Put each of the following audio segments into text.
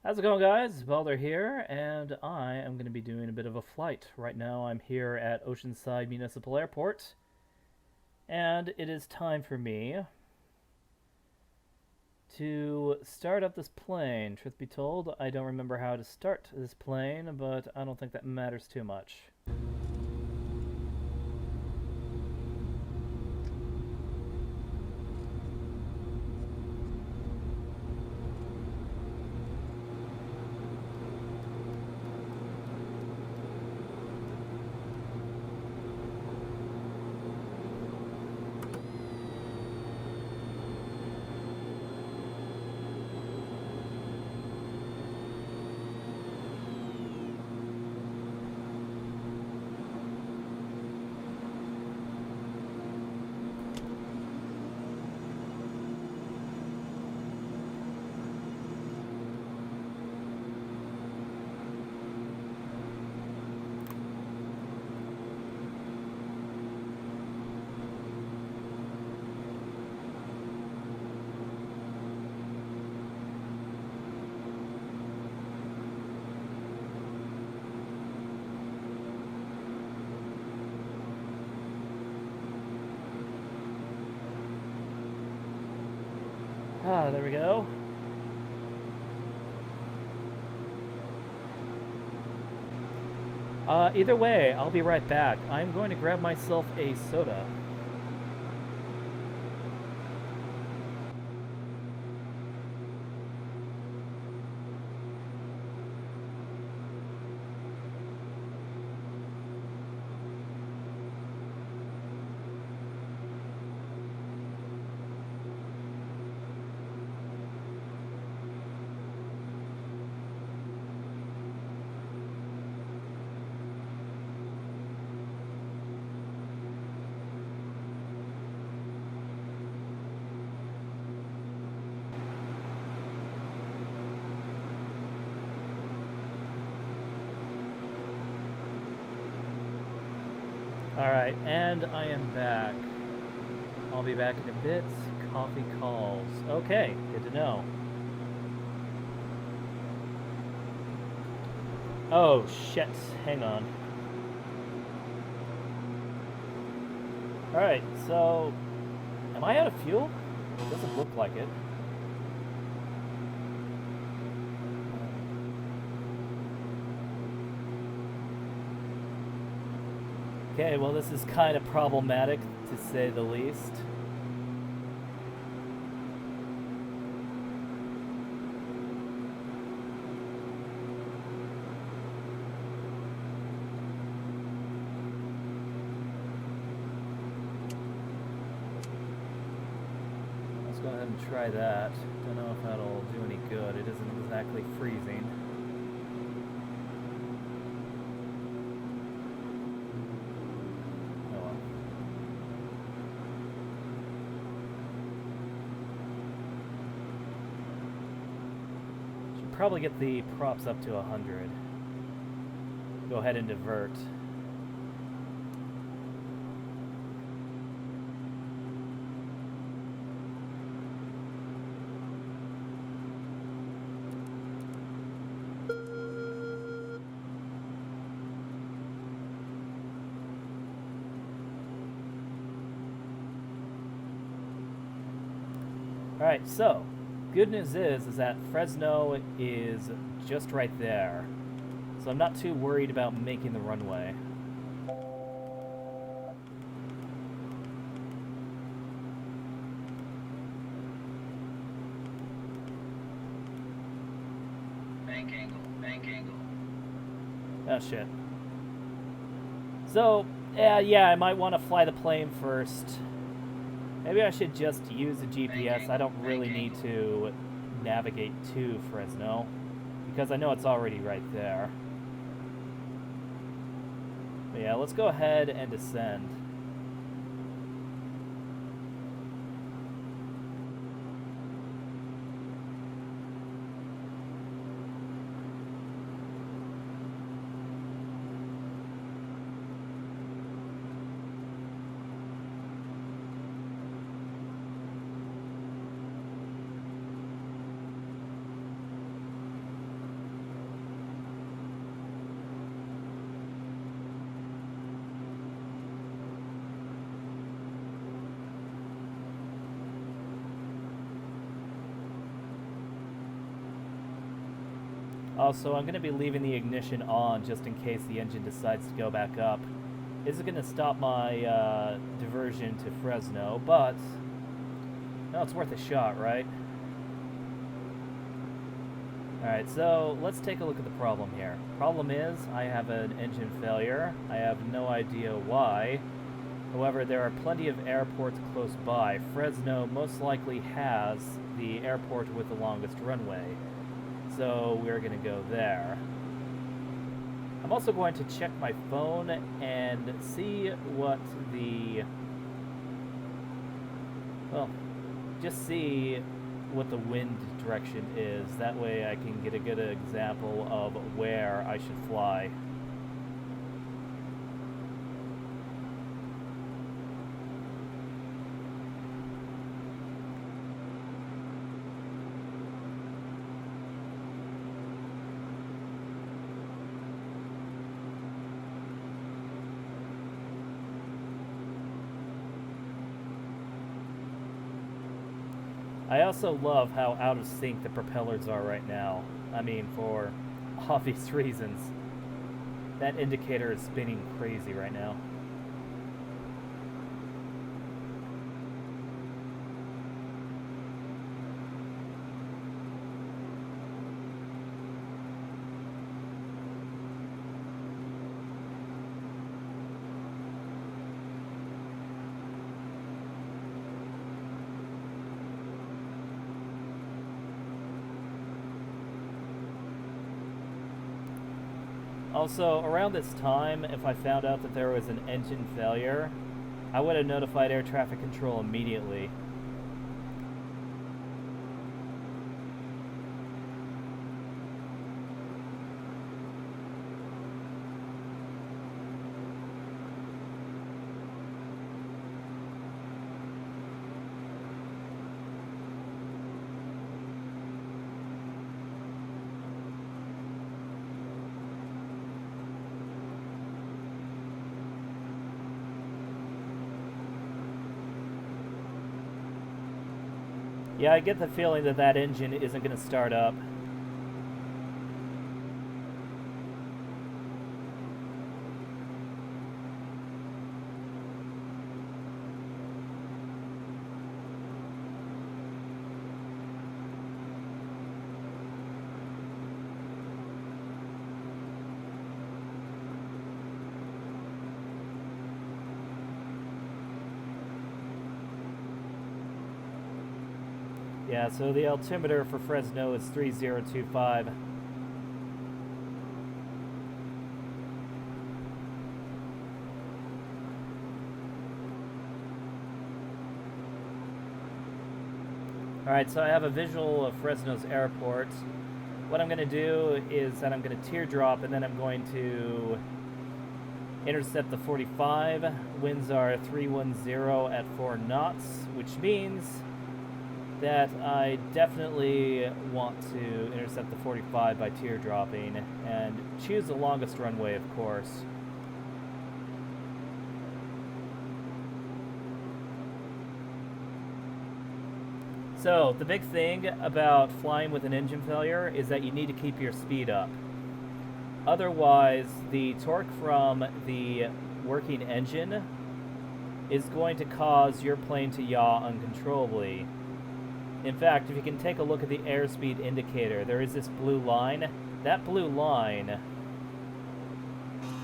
How's it going, guys? Balder here, and I am going to be doing a bit of a flight. Right now I'm here at Oceanside Municipal Airport, and it is time for me to start up this plane. Truth be told, I don't remember how to start this plane, but I don't think that matters too much. There we go. Either way, I'll be right back. I'm going to grab myself a soda. Alright, and I am back. I'll be back in a bit. Coffee calls. Okay, good to know. Oh, shit. Hang on. Alright, so... Am I out of fuel? It doesn't look like it. Okay, well this is kind of problematic, to say the least. Let's go ahead and try that. Don't know if that'll do any good. It isn't exactly freezing. Probably get the props up to 100. Go ahead and divert. Alright, so good news is that Fresno is just right there, so I'm not too worried about making the runway. Bank angle, bank angle. Oh shit. So, yeah, I might want to fly the plane first. Maybe I should just use the GPS. I don't really need to navigate to Fresno, because I know it's already right there. But yeah, let's go ahead and descend. Also, I'm going to be leaving the ignition on just in case the engine decides to go back up. This is going to stop my diversion to Fresno, but no, it's worth a shot, right? Alright, so let's take a look at the problem here. Problem is, I have an engine failure. I have no idea why. However, there are plenty of airports close by. Fresno most likely has the airport with the longest runway. So we're going to go there. I'm also going to check my phone and see what the... well, just see what the wind direction is. That way I can get a good example of where I should fly. I also love how out of sync the propellers are right now. I mean, for obvious reasons. That indicator is spinning crazy right now. Also, around this time, if I found out that there was an engine failure, I would have notified air traffic control immediately. Yeah, I get the feeling that that engine isn't going to start up. Yeah, so the altimeter for Fresno is 3025. Alright, so I have a visual of Fresno's airport. What I'm going to do is that I'm going to teardrop and then I'm going to intercept the 45. Winds are 310 at 4 knots, which means that I definitely want to intercept the 45 by teardropping and choose the longest runway, of course. So, the big thing about flying with an engine failure is that you need to keep your speed up. Otherwise, the torque from the working engine is going to cause your plane to yaw uncontrollably. In fact, if you can take a look at the airspeed indicator, there is this blue line. That blue line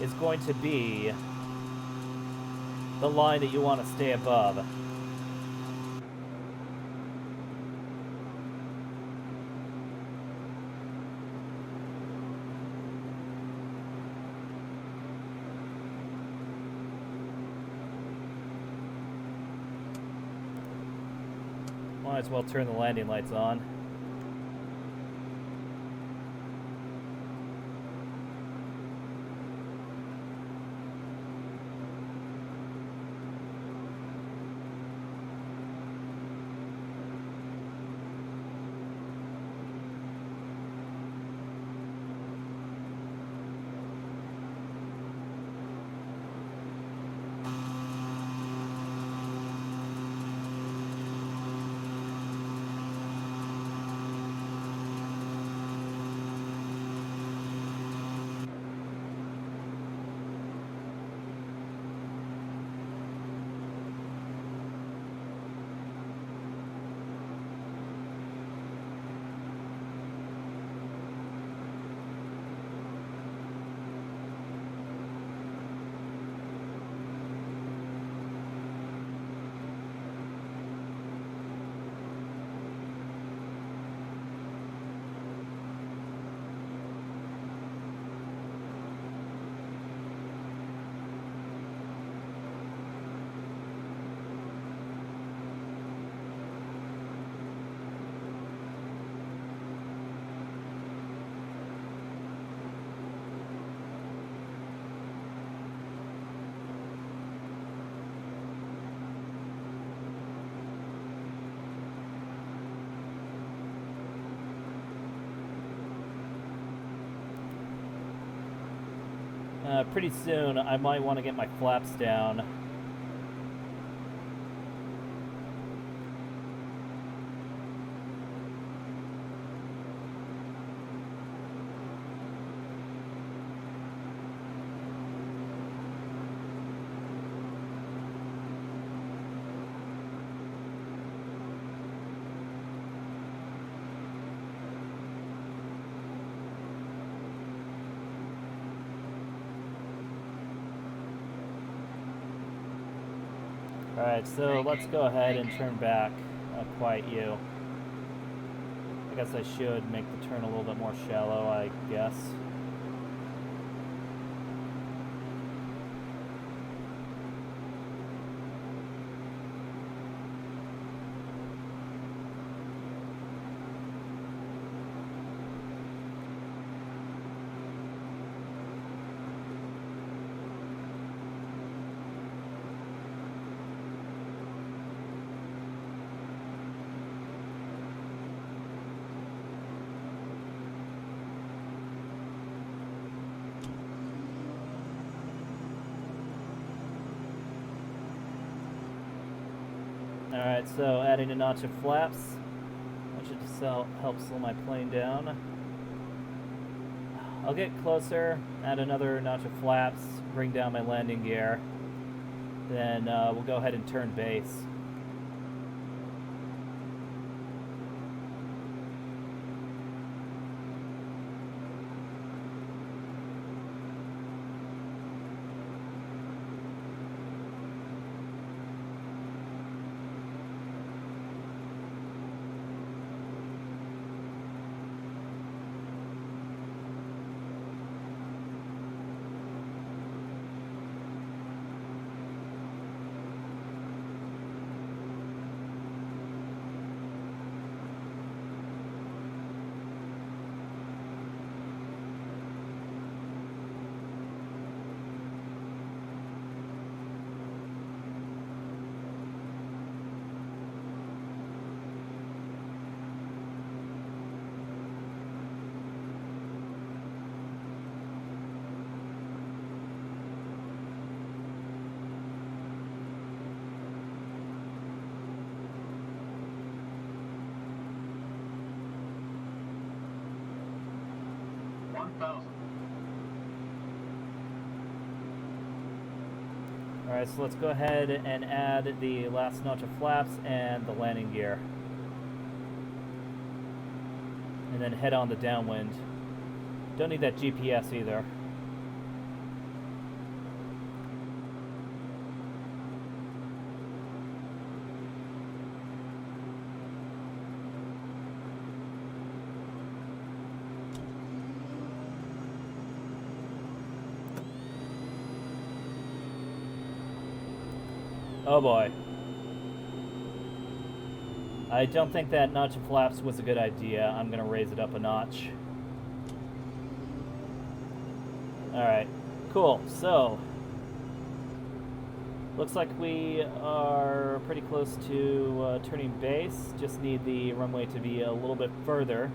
is going to be the line that you want to stay above. Might as well turn the landing lights on. Pretty soon, I might want to get my flaps down. Alright, so let's go ahead and turn back. Quiet you. I guess I should make the turn a little bit more shallow, I guess. Alright, so adding a notch of flaps. That should help slow my plane down. I'll get closer, add another notch of flaps, bring down my landing gear. Then we'll go ahead and turn base. Alright, so let's go ahead and add the last notch of flaps and the landing gear. And then head on the downwind. Don't need that GPS either. Oh boy. I don't think that notch of flaps was a good idea. I'm gonna raise it up a notch. Alright, cool. So, looks like we are pretty close to turning base. Just need the runway to be a little bit further.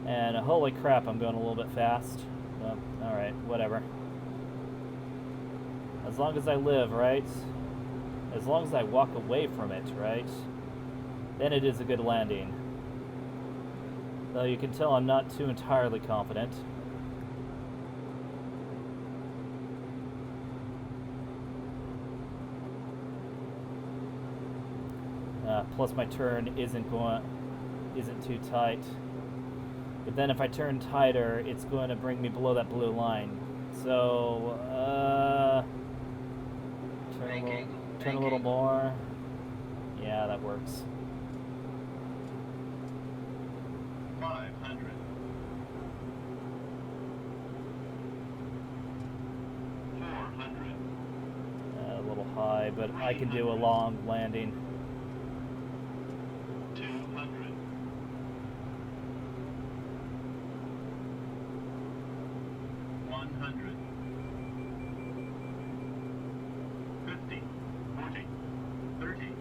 And holy crap, I'm going a little bit fast. Alright, whatever. As long as I live, right? As long as I walk away from it, right? Then it is a good landing. Though you can tell I'm not too entirely confident. Plus my turn isn't too tight. But then if I turn tighter, it's going to bring me below that blue line. So, turn a little more. Yeah, that works. 500. 400. A little high, but I can do a long landing. 200. 100. 50. 40. 30.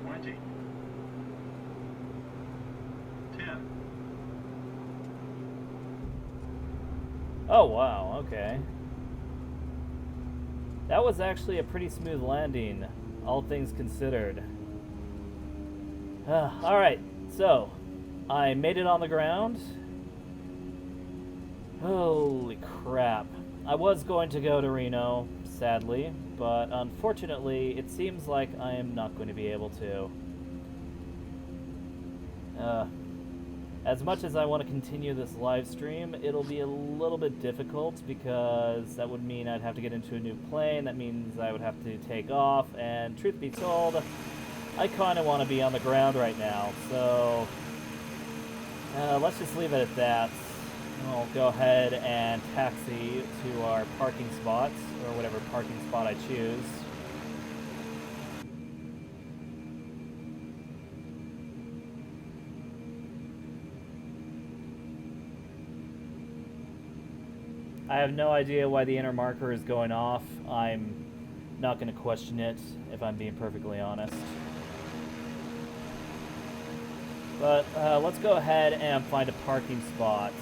20. 10. Oh, wow, okay. That was actually a pretty smooth landing, all things considered. Alright, so, I made it on the ground. Holy crap. I was going to go to Reno, sadly, but unfortunately, it seems like I am not going to be able to. As much as I want to continue this live stream, it'll be a little bit difficult because that would mean I'd have to get into a new plane. That means I would have to take off, and truth be told, I kind of want to be on the ground right now. So let's just leave it at that. I'll go ahead and taxi to our parking spots, or whatever parking spot I choose. I have no idea why the inner marker is going off. I'm not going to question it, if I'm being perfectly honest. But let's go ahead and find a parking spot.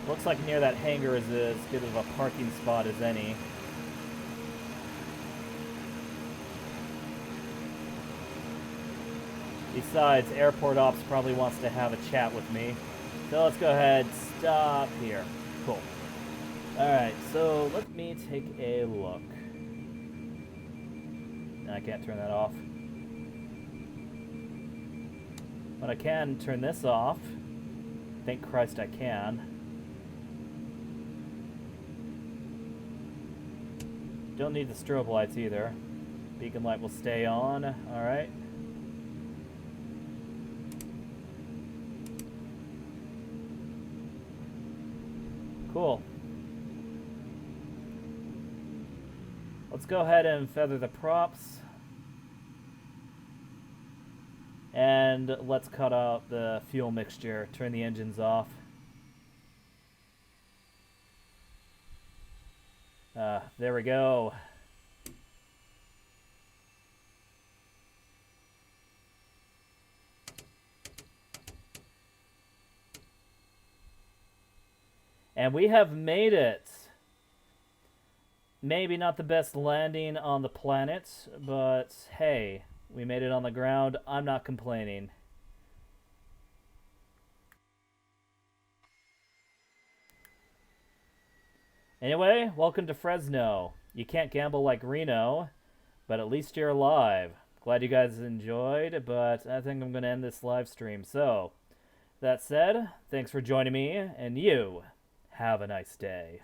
Looks like near that hangar is as good of a parking spot as any. Besides, Airport Ops probably wants to have a chat with me. So let's go ahead, stop here. Cool. Alright, so let me take a look. I can't turn that off. But I can turn this off. Thank Christ I can. Don't need the strobe lights either. Beacon light will stay on. Alright. Cool. Let's go ahead and feather the props. And let's cut out the fuel mixture. Turn the engines off. There we go. And we have made it. Maybe not the best landing on the planet, but hey, we made it on the ground. I'm not complaining. Anyway, welcome to Fresno. You can't gamble like Reno, but at least you're alive. Glad you guys enjoyed, but I think I'm going to end this live stream. So, that said, thanks for joining me, and you have a nice day.